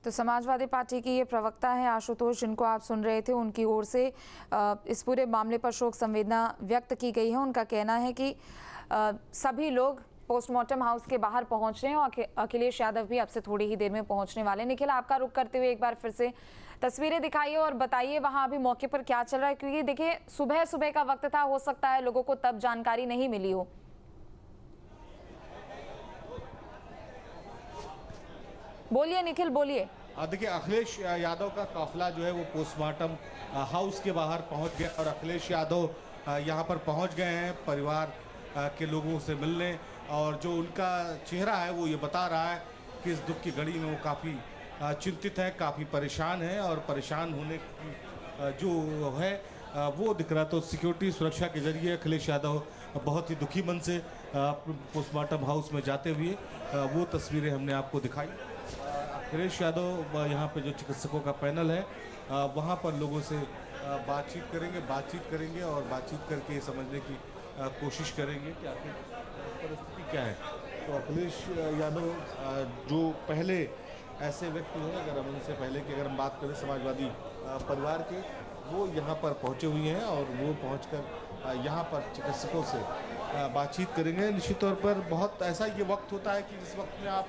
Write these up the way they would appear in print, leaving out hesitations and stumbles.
तो समाजवादी पार्टी की ये प्रवक्ता है आशुतोष, जिनको आप सुन रहे थे। उनकी ओर से इस पूरे मामले पर शोक संवेदना व्यक्त की गई है। उनका कहना है कि सभी लोग पोस्टमार्टम हाउस के बाहर पहुंच रहे हैं और अखिलेश यादव भी अब से थोड़ी ही देर में पहुंचने वाले। निखिल, आपका रुख करते हुए एक बार फिर से तस्वीरें दिखाइए और बताइए वहां अभी मौके पर क्या चल रहा है, क्योंकि देखिए सुबह सुबह का वक्त था, हो सकता है लोगों को तब जानकारी नहीं मिली हो। बोलिए निखिल, बोलिए। देखिए, अखिलेश यादव का काफिला जो है वो पोस्टमार्टम हाउस के बाहर पहुंच गया और अखिलेश यादव यहां पर पहुंच गए हैं परिवार के लोगों से मिलने। और जो उनका चेहरा है वो ये बता रहा है कि इस दुख की घड़ी में वो काफ़ी चिंतित है, काफ़ी परेशान है। और परेशान होने की जो है वो दिख रहा। तो सिक्योरिटी सुरक्षा के जरिए अखिलेश यादव बहुत ही दुखी मन से पोस्टमार्टम हाउस में जाते हुए वो तस्वीरें हमने आपको दिखाई। अखिलेश यादव यहाँ पे जो चिकित्सकों का पैनल है वहाँ पर लोगों से बातचीत करेंगे और बातचीत करके ये समझने की कोशिश करेंगे कि आखिर परिस्थिति क्या है। तो अखिलेश यादव जो पहले ऐसे व्यक्ति हैं, अगर हम उनसे पहले की अगर हम बात करें समाजवादी परिवार के, वो यहाँ पर पहुँचे हुए हैं और वो पहुँचकर यहाँ पर चिकित्सकों से बातचीत करेंगे। निश्चित तौर पर बहुत ऐसा ये वक्त होता है कि जिस वक्त में आप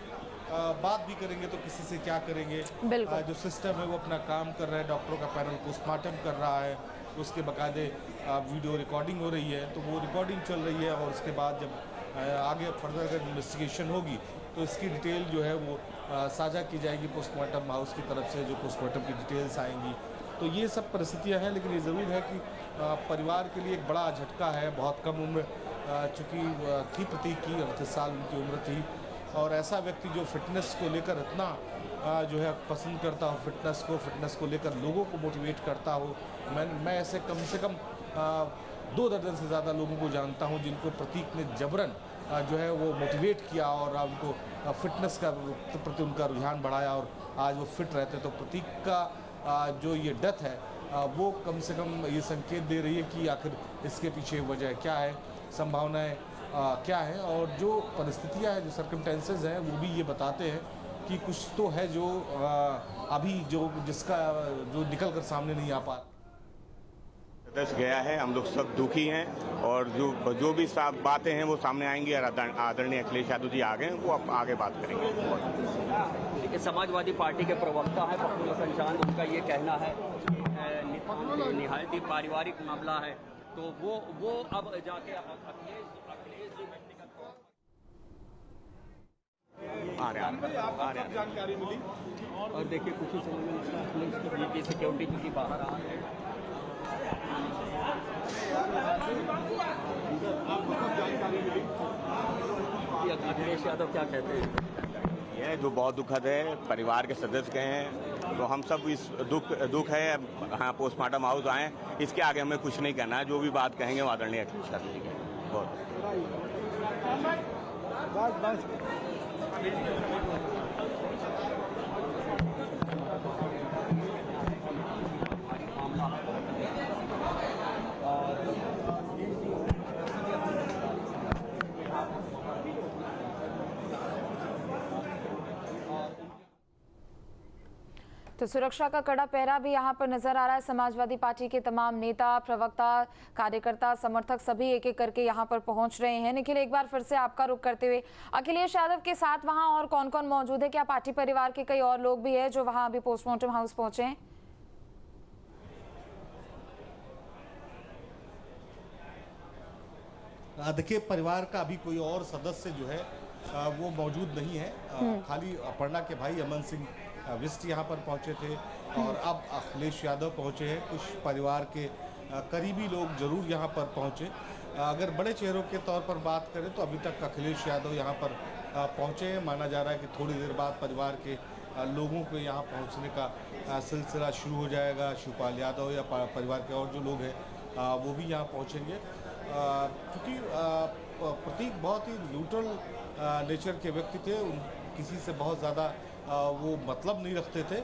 बात भी करेंगे तो किसी से क्या करेंगे। जो सिस्टम है वो अपना काम कर रहा है, डॉक्टरों का पैनल पोस्टमार्टम कर रहा है, उसके बाकायदे वीडियो रिकॉर्डिंग हो रही है, तो वो रिकॉर्डिंग चल रही है। और उसके बाद जब आगे फर्दर अगर इन्वेस्टिगेशन होगी तो इसकी डिटेल जो है वो साझा की जाएगी पोस्टमार्टम हाउस की तरफ से, जो पोस्टमार्टम की डिटेल्स आएंगी। तो ये सब परिस्थितियाँ हैं, लेकिन ये ज़रूर है कि परिवार के लिए एक बड़ा झटका है। बहुत कम उम्र चूँकि थी प्रतीक की, 38 साल उनकी उम्र थी। और ऐसा व्यक्ति जो फिटनेस को लेकर इतना जो है पसंद करता हो, फिटनेस को लेकर लोगों को मोटिवेट करता हो। मैं ऐसे कम से कम 2 दर्जन से ज़्यादा लोगों को जानता हूं जिनको प्रतीक ने जबरन जो है वो मोटिवेट किया और उनको फिटनेस का प्रति उनका रुझान बढ़ाया और आज वो फिट रहते। तो प्रतीक का जो ये डेथ है वो कम से कम ये संकेत दे रही है कि आखिर इसके पीछे वजह क्या है, संभावनाएं क्या है। और जो परिस्थितियां हैं, जो सर्कमस्टेंसेस हैं, वो भी ये बताते हैं कि कुछ तो है जो अभी जिसका जो निकल कर सामने नहीं आ पा। सदस्य गया है, हम लोग सब दुखी हैं और जो भी सब बातें हैं वो सामने आएंगी। आदरणीय अखिलेश यादव जी आ गए, वो अब आगे बात करेंगे। देखिए, समाजवादी पार्टी के प्रवक्ता है प्रफुल्ल संचान, उनका ये कहना है निहायत पारिवारिक मामला है, तो वो अब जाके अखिलेश जी व्यक्तिगत आ रहे हैं जानकारी मिली। और देखिए कुछ ही समय में अखिलेश की सिक्योरिटी की बाहर आ रहे हैं। जानकारी मिली अखिलेश यादव क्या कहते हैं? ये जो बहुत दुखद है, परिवार के सदस्य गए हैं, तो हम सब इस दुख है। हाँ, पोस्टमार्टम हाउस आए, इसके आगे हमें कुछ नहीं कहना है। जो भी बात कहेंगे वो आदरणीय अखिलेश यादव जी कहेंगे। बहुत तो सुरक्षा का कड़ा पहरा भी यहाँ पर नजर आ रहा है। समाजवादी पार्टी के तमाम नेता, प्रवक्ता, कार्यकर्ता, समर्थक सभी एक एक करके यहाँ पर पहुंच रहे हैं। निखिल, एक बार फिर से आपका रुख करते हुए, अखिलेश यादव के साथ वहाँ और कौन कौन मौजूद है? क्या पार्टी परिवार के कई और लोग भी हैं जो वहाँ अभी पोस्टमार्टम हाउस पहुंचे हैं? देखिए, परिवार का अभी कोई और सदस्य जो है वो मौजूद नहीं है। खाली अपर्णा के भाई अमन सिंह विस्ट यहाँ पर पहुँचे थे और अब अखिलेश यादव पहुँचे हैं। कुछ परिवार के करीबी लोग जरूर यहाँ पर पहुँचे। अगर बड़े चेहरों के तौर पर बात करें तो अभी तक अखिलेश यादव यहाँ पर पहुँचे हैं। माना जा रहा है कि थोड़ी देर बाद परिवार के लोगों के यहाँ पहुँचने का सिलसिला शुरू हो जाएगा। शिवपाल यादव या परिवार के और जो लोग हैं वो भी यहाँ पहुँचेंगे। क्योंकि प्रतीक बहुत ही न्यूट्रल नेचर के व्यक्ति थे, किसी से बहुत ज़्यादा वो मतलब नहीं रखते थे।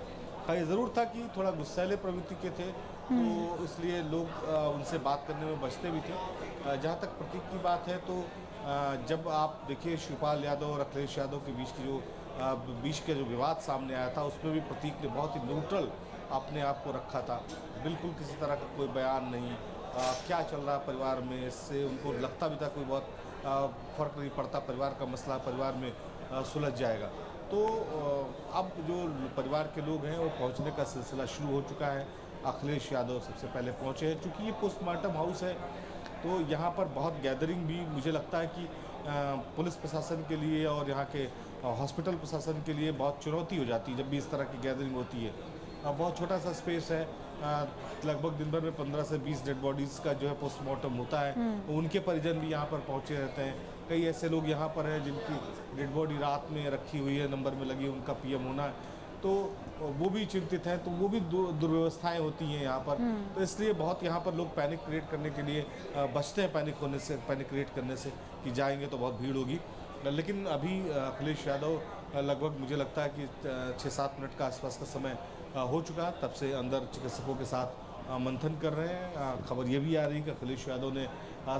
ये ज़रूर था कि थोड़ा गुस्सैले प्रवृत्ति के थे, तो इसलिए लोग उनसे बात करने में बचते भी थे। जहाँ तक प्रतीक की बात है तो जब आप देखिए शिवपाल यादव और अखिलेश यादव के बीच की जो बीच के जो विवाद सामने आया था उसमें भी प्रतीक ने बहुत ही न्यूट्रल अपने आप को रखा था, बिल्कुल किसी तरह का कोई बयान नहीं, क्या चल रहा है परिवार में, इससे उनको लगता भी था कोई बहुत फर्क नहीं पड़ता, परिवार का मसला परिवार में सुलझ जाएगा। तो अब जो परिवार के लोग हैं वो पहुंचने का सिलसिला शुरू हो चुका है। अखिलेश यादव सबसे पहले पहुंचे हैं, चूँकि ये पोस्टमार्टम हाउस है तो यहाँ पर बहुत गैदरिंग भी मुझे लगता है कि पुलिस प्रशासन के लिए और यहाँ के हॉस्पिटल प्रशासन के लिए बहुत चुनौती हो जाती है जब भी इस तरह की गैदरिंग होती है। बहुत छोटा सा स्पेस है, लगभग दिन भर में 15 से 20 डेड बॉडीज़ का जो है पोस्टमार्टम होता है, उनके परिजन भी यहाँ पर पहुँचे रहते हैं। कई ऐसे लोग यहाँ पर हैं जिनकी डेड बॉडी रात में रखी हुई है, नंबर में लगी, उनका पीएम होना है, तो वो भी चिंतित हैं, तो वो भी दुर्व्यवस्थाएं होती हैं यहाँ पर। तो इसलिए बहुत यहाँ पर लोग पैनिक क्रिएट करने के लिए बचते हैं, पैनिक क्रिएट करने से कि जाएंगे तो बहुत भीड़ होगी। लेकिन अभी अखिलेश यादव लगभग मुझे लगता है कि 6-7 मिनट का आसपास का समय हो चुका, तब से अंदर चिकित्सकों के साथ मंथन कर रहे हैं। खबर ये भी आ रही है कि अखिलेश यादव ने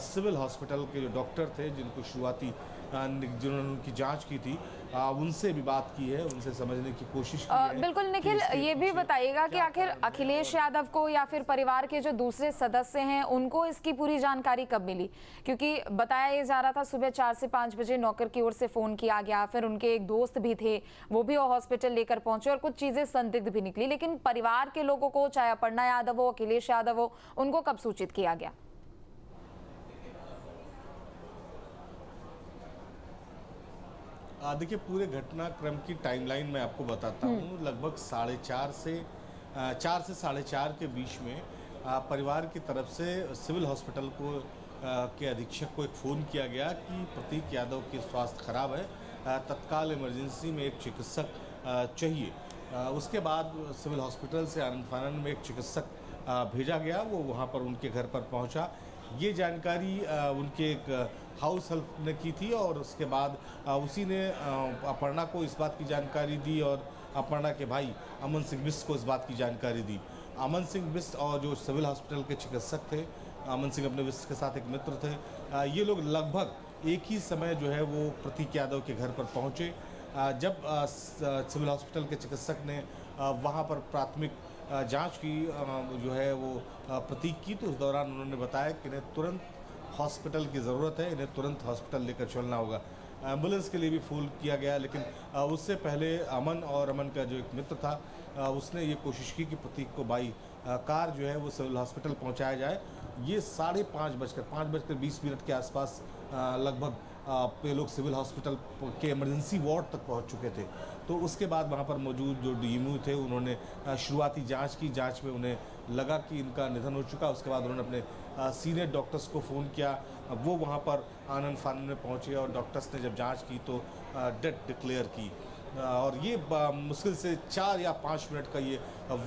सिविल हॉस्पिटल के जो डॉक्टर थे जिनको शुरुआती जिन्होंने उनकी जांच की थी उनसे भी बात की है, उनसे समझने की कोशिश की है। बिल्कुल निखिल, ये भी बताइएगा कि आखिर अखिलेश यादव को या फिर परिवार के जो दूसरे सदस्य हैं उनको इसकी पूरी जानकारी कब मिली? क्योंकि बताया ये जा रहा था सुबह 4 से 5 बजे नौकर की ओर से फोन किया गया, फिर उनके एक दोस्त भी थे वो भी हॉस्पिटल लेकर पहुंचे और कुछ चीजें संदिग्ध भी निकली, लेकिन परिवार के लोगों को, चाहे अपर्णा यादव हो, अखिलेश यादव हो, उनको कब सूचित किया गया? देखिए, पूरे घटनाक्रम की टाइमलाइन मैं आपको बताता हूँ। लगभग 4:30 से 4 से 4:30 के बीच में परिवार की तरफ से सिविल हॉस्पिटल को के अधीक्षक को एक फ़ोन किया गया कि प्रतीक यादव की स्वास्थ्य खराब है, तत्काल इमरजेंसी में एक चिकित्सक चाहिए। उसके बाद सिविल हॉस्पिटल से आनंद फानन में एक चिकित्सक भेजा गया, वो वहाँ पर उनके घर पर पहुँचा। ये जानकारी उनके एक हाउस हेल्प ने की थी और उसके बाद उसी ने अपर्णा को इस बात की जानकारी दी और अपर्णा के भाई अमन सिंह बिष्ट को इस बात की जानकारी दी। अमन सिंह बिष्ट और जो सिविल हॉस्पिटल के चिकित्सक थे, अमन सिंह अपने बिष्ट के साथ एक मित्र थे, ये लोग लगभग एक ही समय जो है वो प्रतीक यादव के घर पर पहुँचे। जब सिविल हॉस्पिटल के चिकित्सक ने वहाँ पर प्राथमिक जांच की जो है वो प्रतीक की, तो उस दौरान उन्होंने बताया कि इन्हें तुरंत हॉस्पिटल की ज़रूरत है, इन्हें तुरंत हॉस्पिटल लेकर चलना होगा। एम्बुलेंस के लिए भी फ़ोन किया गया, लेकिन उससे पहले अमन और अमन का जो एक मित्र था उसने ये कोशिश की कि प्रतीक को बाई कार जो है वो सिविल हॉस्पिटल पहुंचाया जाए। ये 5:20 के आसपास लगभग ये लोग सिविल हॉस्पिटल के इमरजेंसी वार्ड तक पहुंच चुके थे। तो उसके बाद वहां पर मौजूद जो डीएमओ थे उन्होंने शुरुआती जांच की, जांच में उन्हें लगा कि इनका निधन हो चुका। उसके बाद उन्होंने अपने सीनियर डॉक्टर्स को फ़ोन किया, वो वहां पर आनंद फानन में पहुंचे और डॉक्टर्स ने जब जांच की तो डेथ डिक्लेयर की। और ये मुश्किल से 4 या 5 मिनट का ये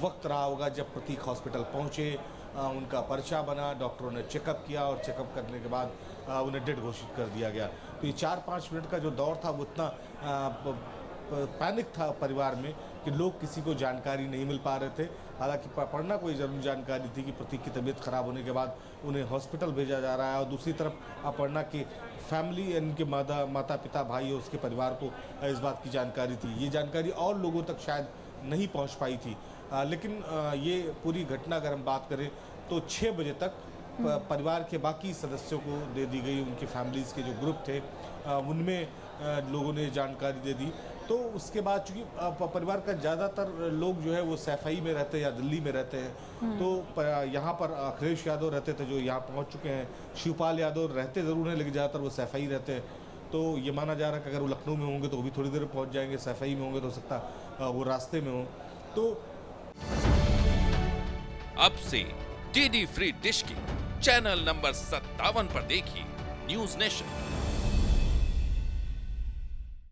वक्त रहा होगा जब प्रतीक हॉस्पिटल पहुँचे, उनका पर्चा बना, डॉक्टरों ने चेकअप किया और चेकअप करने के बाद उन्हें डेड घोषित कर दिया गया। तो ये 4-5 मिनट का जो दौर था वो इतना पैनिक था परिवार में कि लोग किसी को जानकारी नहीं मिल पा रहे थे। हालांकि अपर्णा को ये जरूर जानकारी थी कि प्रतीक की तबीयत खराब होने के बाद उन्हें हॉस्पिटल भेजा जा रहा है, और दूसरी तरफ अपर्णा की फैमिली, इनके माता पिता, भाई और उसके परिवार को इस बात की जानकारी थी। ये जानकारी और लोगों तक शायद नहीं पहुंच पाई थी। लेकिन ये पूरी घटना अगर हम बात करें तो 6 बजे तक परिवार के बाकी सदस्यों को दे दी गई। उनकी फैमिलीज़ के जो ग्रुप थे उनमें लोगों ने जानकारी दे दी। तो उसके बाद चूँकि परिवार का ज़्यादातर लोग जो है वो सैफई में रहते हैं या दिल्ली में रहते हैं, तो यहाँ पर अखिलेश यादव रहते थे जो यहाँ पहुँच चुके हैं। शिवपाल यादव रहते ज़रूर हैं लेकिन ज़्यादातर वो सैफई रहते हैं। तो ये माना जा रहा है कि अगर वो लखनऊ में होंगे तो वो भी थोड़ी देर में पहुँच जाएंगे, सैफई में होंगे तो हो सकता वो रास्ते में हो। तो अब से डीडी फ्री डिश की चैनल नंबर 57 पर देखिए न्यूज नेशन।